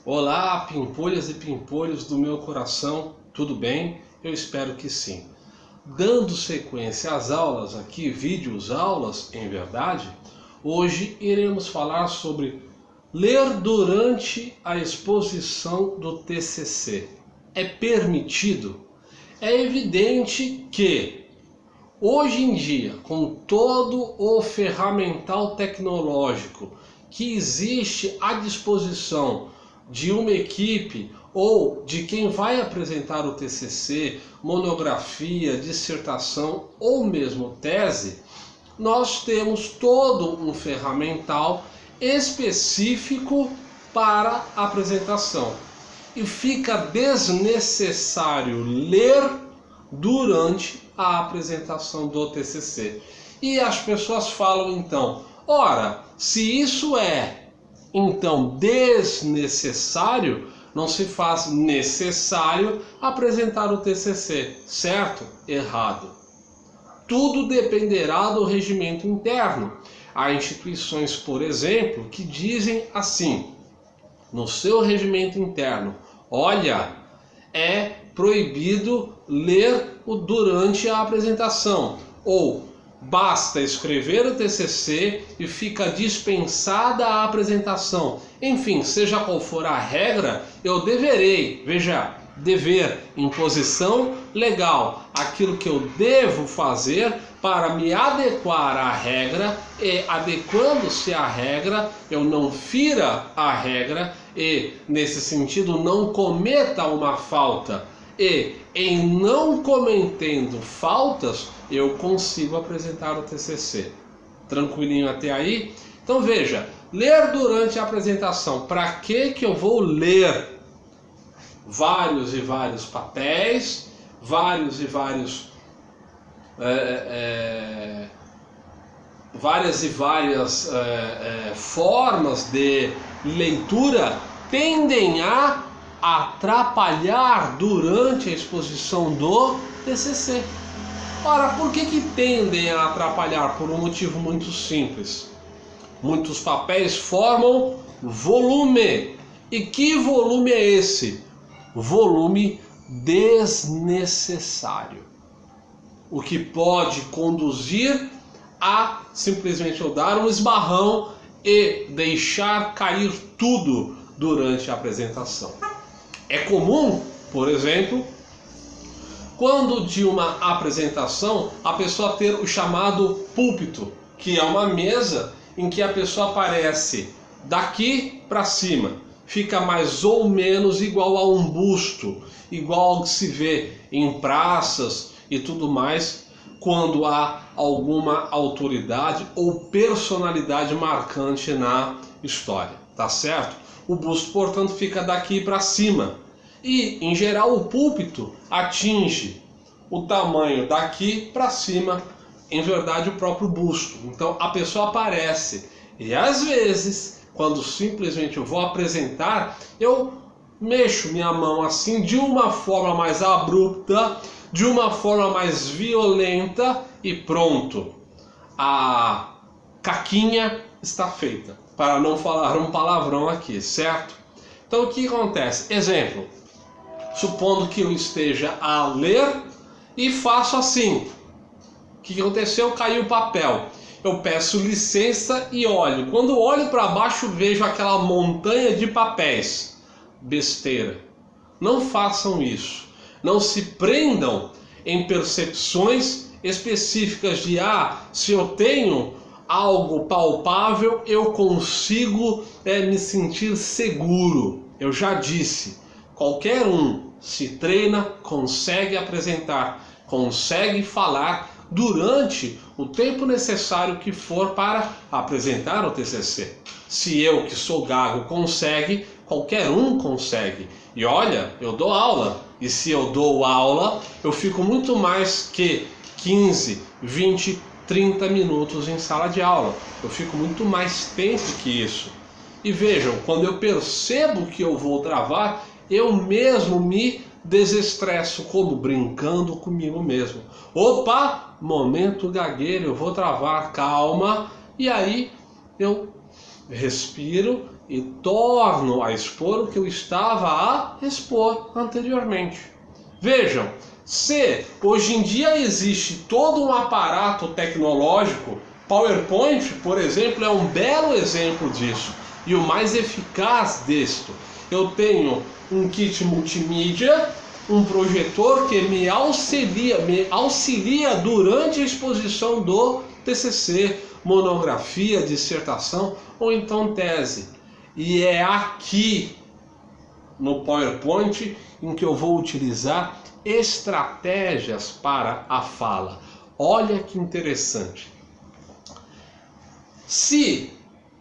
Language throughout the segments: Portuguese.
Olá, pimpolhas e pimpolhos do meu coração, tudo bem? Eu espero que sim. Dando sequência às aulas aqui, vídeos aulas em verdade, hoje iremos falar sobre ler durante a exposição do TCC. É permitido? É evidente que hoje em dia, com todo o ferramental tecnológico que existe à disposição de uma equipe ou de quem vai apresentar o TCC, monografia, dissertação ou mesmo tese, nós temos todo um ferramental específico para a apresentação. E fica desnecessário ler durante a apresentação do TCC. E as pessoas falam então, ora, se isso é então desnecessário, não se faz necessário apresentar o TCC, certo? Errado. Tudo dependerá do regimento interno. Há instituições, por exemplo, que dizem assim, no seu regimento interno, olha, é proibido ler durante a apresentação, ou basta escrever o TCC e fica dispensada a apresentação. Enfim, seja qual for a regra, eu deverei, veja, dever, imposição legal, aquilo que eu devo fazer para me adequar à regra e, adequando-se à regra, eu não fira a regra e, nesse sentido, não cometa uma falta. E, em não cometendo faltas, eu consigo apresentar o TCC. Tranquilinho até aí? Então veja, ler durante a apresentação. Para que eu vou ler vários e vários papéis, várias e várias formas de leitura tendem a atrapalhar durante a exposição do TCC. Ora, por que tendem a atrapalhar? Por um motivo muito simples. Muitos papéis formam volume. E que volume é esse? Volume desnecessário. O que pode conduzir a simplesmente eu dar um esbarrão e deixar cair tudo durante a apresentação. É comum, por exemplo, quando de uma apresentação a pessoa ter o chamado púlpito, que é uma mesa em que a pessoa aparece daqui para cima, fica mais ou menos igual a um busto, igual ao que se vê em praças e tudo mais, quando há alguma autoridade ou personalidade marcante na história, tá certo? O busto, portanto, fica daqui para cima. E, em geral, o púlpito atinge o tamanho daqui para cima, em verdade, o próprio busto. Então, a pessoa aparece. E, às vezes, quando simplesmente eu vou apresentar, eu mexo minha mão assim, de uma forma mais abrupta, de uma forma mais violenta e pronto. A caquinha está feita. Para não falar um palavrão aqui, certo? Então, o que acontece? Exemplo. Supondo que eu esteja a ler e faço assim. O que aconteceu? Caiu o papel. Eu peço licença e olho. Quando olho para baixo, vejo aquela montanha de papéis. Besteira. Não façam isso. Não se prendam em percepções específicas de se eu tenho algo palpável, eu consigo me sentir seguro. Eu já disse. Qualquer um se treina, consegue apresentar, consegue falar durante o tempo necessário que for para apresentar o TCC. Se eu, que sou gago, consegue, qualquer um consegue. E olha, eu dou aula. E se eu dou aula, eu fico muito mais que 15, 20, 30 minutos em sala de aula. Eu fico muito mais tempo que isso. E vejam, quando eu percebo que eu vou travar, eu mesmo me desestresso, como brincando comigo mesmo. Opa, momento gagueiro, eu vou travar, calma. E aí eu respiro e torno a expor o que eu estava a expor anteriormente. Vejam, se hoje em dia existe todo um aparato tecnológico, PowerPoint, por exemplo, é um belo exemplo disso e o mais eficaz disto. Eu tenho um kit multimídia, um projetor que me auxilia durante a exposição do TCC, monografia, dissertação ou então tese. E é aqui no PowerPoint em que eu vou utilizar estratégias para a fala. Olha que interessante. Se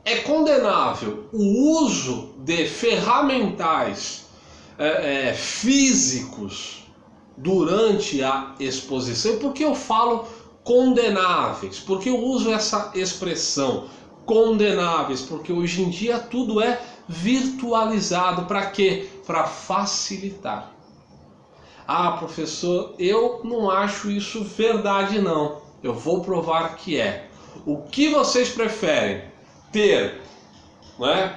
é condenável o uso de ferramentais físicos durante a exposição, por que eu falo condenáveis? Porque eu uso essa expressão, condenáveis, porque hoje em dia tudo é virtualizado. Para quê? Para facilitar. Ah, professor, eu não acho isso verdade não. Eu vou provar que é. O que vocês preferem? Ter, né,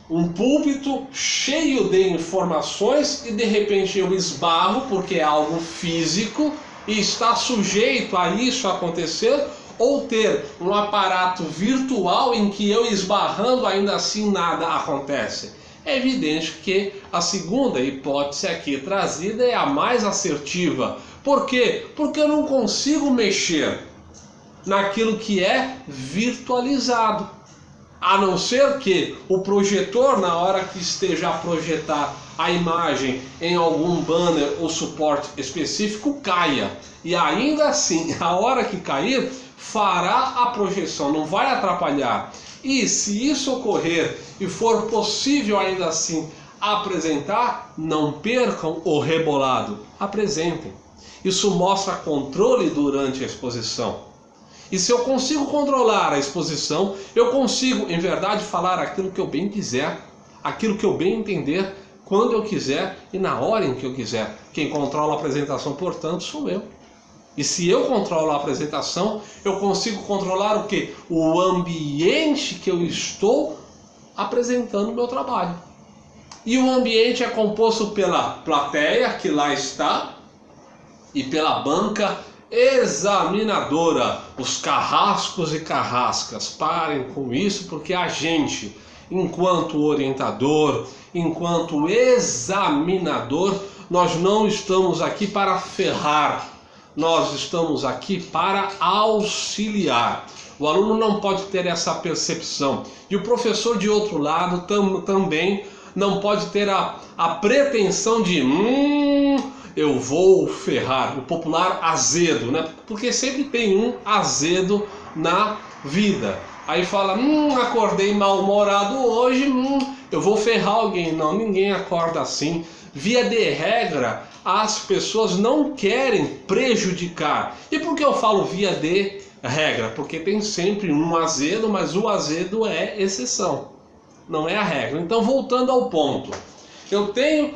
um púlpito cheio de informações e de repente eu esbarro porque é algo físico e está sujeito a isso acontecer, ou ter um aparato virtual em que eu esbarrando ainda assim nada acontece? É evidente que a segunda hipótese aqui trazida é a mais assertiva. Por quê? Porque eu não consigo mexer naquilo que é virtualizado. A não ser que o projetor, na hora que esteja a projetar a imagem em algum banner ou suporte específico, caia. E ainda assim, a hora que cair, fará a projeção, não vai atrapalhar. E se isso ocorrer e for possível ainda assim apresentar, não percam o rebolado, apresentem. Isso mostra controle durante a exposição. E se eu consigo controlar a exposição, eu consigo, em verdade, falar aquilo que eu bem quiser, aquilo que eu bem entender, quando eu quiser e na hora em que eu quiser. Quem controla a apresentação, portanto, sou eu. E se eu controlo a apresentação, eu consigo controlar o quê? O ambiente que eu estou apresentando o meu trabalho. E o ambiente é composto pela plateia, que lá está, e pela banca examinadora, os carrascos e carrascas. Parem com isso, porque a gente, enquanto orientador, enquanto examinador, nós não estamos aqui para ferrar, nós estamos aqui para auxiliar. O aluno não pode ter essa percepção. E o professor, de outro lado, também não pode ter a pretensão de eu vou ferrar, o popular azedo, né? Porque sempre tem um azedo na vida. Aí fala, acordei mal-humorado hoje, eu vou ferrar alguém. Não, ninguém acorda assim. Via de regra, as pessoas não querem prejudicar. E por que eu falo via de regra? Porque tem sempre um azedo, mas o azedo é exceção, não é a regra. Então, voltando ao ponto, eu tenho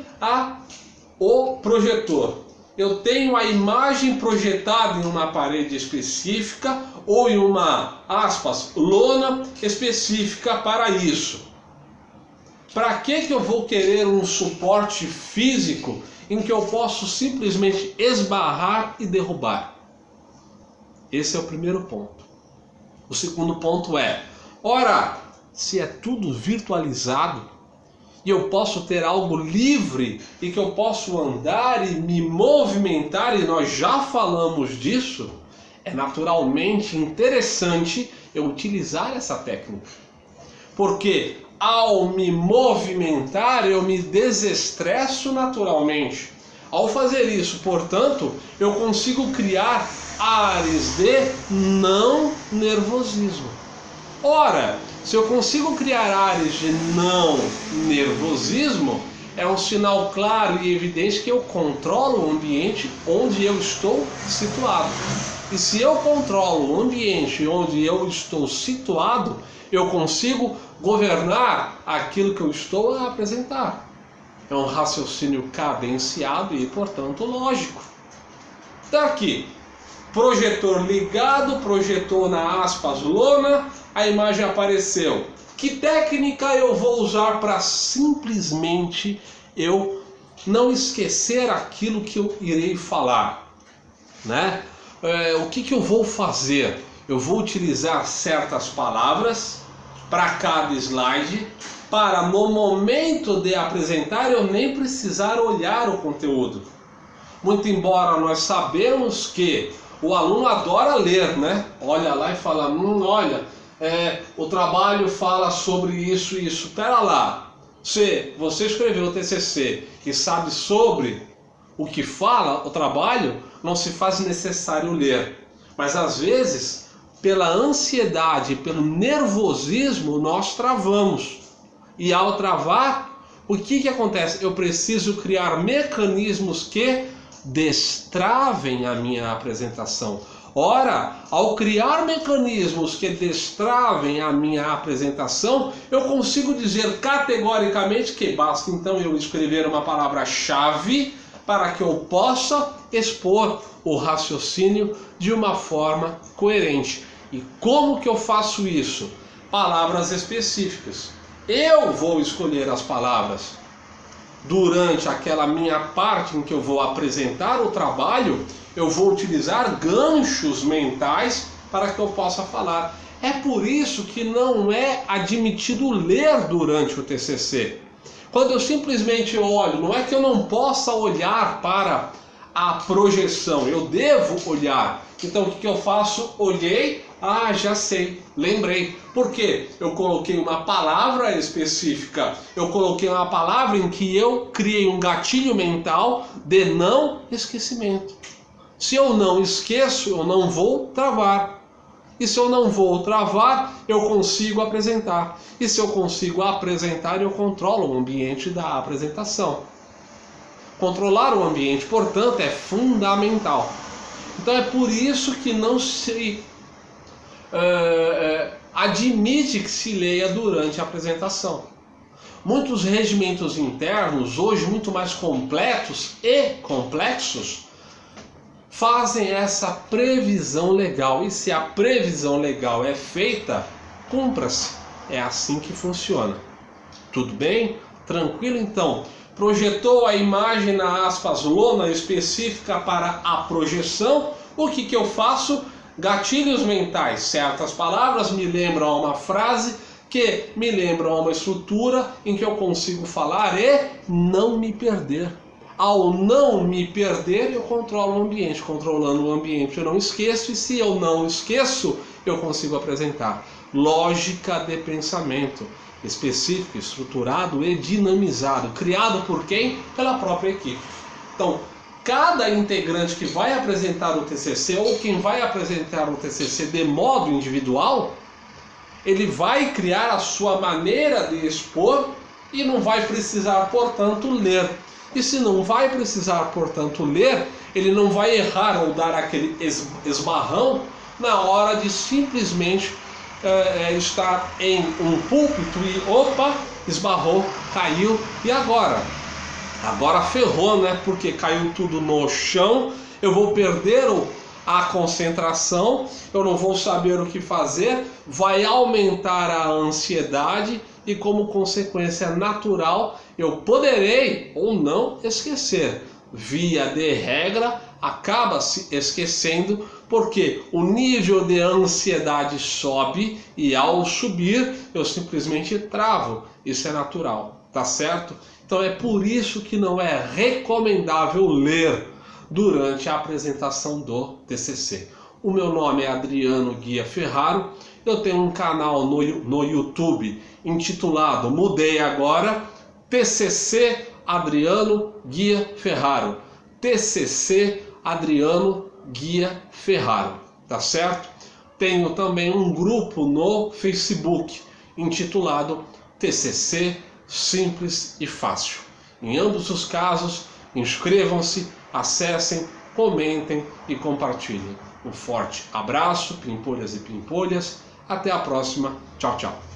o projetor, eu tenho a imagem projetada em uma parede específica ou em uma, aspas, lona específica para isso. Para que eu vou querer um suporte físico em que eu posso simplesmente esbarrar e derrubar? Esse é o primeiro ponto. O segundo ponto é, ora, se é tudo virtualizado, e eu posso ter algo livre e que eu posso andar e me movimentar, e nós já falamos disso, é naturalmente interessante eu utilizar essa técnica. Porque ao me movimentar, eu me desestresso naturalmente. Ao fazer isso, portanto, eu consigo criar áreas de não nervosismo. Ora, se eu consigo criar áreas de não nervosismo, é um sinal claro e evidente que eu controlo o ambiente onde eu estou situado. E se eu controlo o ambiente onde eu estou situado, eu consigo governar aquilo que eu estou a apresentar. É um raciocínio cadenciado e, portanto, lógico. Daqui, projetor ligado, projetor na aspas lona, a imagem apareceu. Que técnica eu vou usar para simplesmente eu não esquecer aquilo que eu irei falar, né? O que eu vou fazer? Eu vou utilizar certas palavras para cada slide, para no momento de apresentar eu nem precisar olhar o conteúdo. Muito embora nós sabemos que o aluno adora ler, né? Olha lá e fala, olha, o trabalho fala sobre isso e isso. Pera lá, se você escreveu o TCC e sabe sobre o que fala o trabalho, não se faz necessário ler. Mas às vezes, pela ansiedade, pelo nervosismo, nós travamos. E ao travar, o que acontece? Eu preciso criar mecanismos que destravem a minha apresentação. Ora, ao criar mecanismos que destravem a minha apresentação, eu consigo dizer categoricamente que basta então eu escrever uma palavra-chave para que eu possa expor o raciocínio de uma forma coerente. E como que eu faço isso? Palavras específicas. Eu vou escolher as palavras. Durante aquela minha parte em que eu vou apresentar o trabalho, eu vou utilizar ganchos mentais para que eu possa falar. É por isso que não é admitido ler durante o TCC. Quando eu simplesmente olho, não é que eu não possa olhar para a projeção, eu devo olhar. Então o que eu faço? Olhei, já sei, lembrei. Por quê? Eu coloquei uma palavra específica, eu coloquei uma palavra em que eu criei um gatilho mental de não esquecimento. Se eu não esqueço, eu não vou travar. E se eu não vou travar, eu consigo apresentar. E se eu consigo apresentar, eu controlo o ambiente da apresentação. Controlar o ambiente, portanto, é fundamental. Então é por isso que não se admite que se leia durante a apresentação. Muitos regimentos internos, hoje muito mais completos e complexos, fazem essa previsão legal. E se a previsão legal é feita, cumpra-se. É assim que funciona. Tudo bem? Tranquilo então? Projetou a imagem na lona específica para a projeção. O que eu faço? Gatilhos mentais. Certas palavras me lembram a uma frase, que me lembram a uma estrutura em que eu consigo falar e não me perder. Ao não me perder, eu controlo o ambiente. Controlando o ambiente, eu não esqueço. E se eu não esqueço, eu consigo apresentar. Lógica de pensamento. Específico, estruturado e dinamizado. Criado por quem? Pela própria equipe. Então, cada integrante que vai apresentar o TCC ou quem vai apresentar o TCC de modo individual, ele vai criar a sua maneira de expor e não vai precisar, portanto, ler. E se não vai precisar, portanto, ler, ele não vai errar ou dar aquele esbarrão na hora de simplesmente estar em um púlpito e opa, esbarrou, caiu, e agora? Agora ferrou, né? Porque caiu tudo no chão, eu vou perder a concentração, eu não vou saber o que fazer, vai aumentar a ansiedade e, como consequência natural, eu poderei ou não esquecer. Via de regra, acaba se esquecendo, porque o nível de ansiedade sobe e ao subir eu simplesmente travo. Isso é natural, tá certo? Então é por isso que não é recomendável ler durante a apresentação do TCC. O meu nome é Adriano Guia Ferraro, eu tenho um canal no YouTube intitulado, mudei agora, TCC Adriano Guia Ferraro. TCC Adriano Guia Ferraro, tá certo? Tenho também um grupo no Facebook intitulado TCC Simples e Fácil. Em ambos os casos, inscrevam-se, acessem, comentem e compartilhem. Um forte abraço, pimpolhas e pimpolhas. Até a próxima. Tchau, tchau.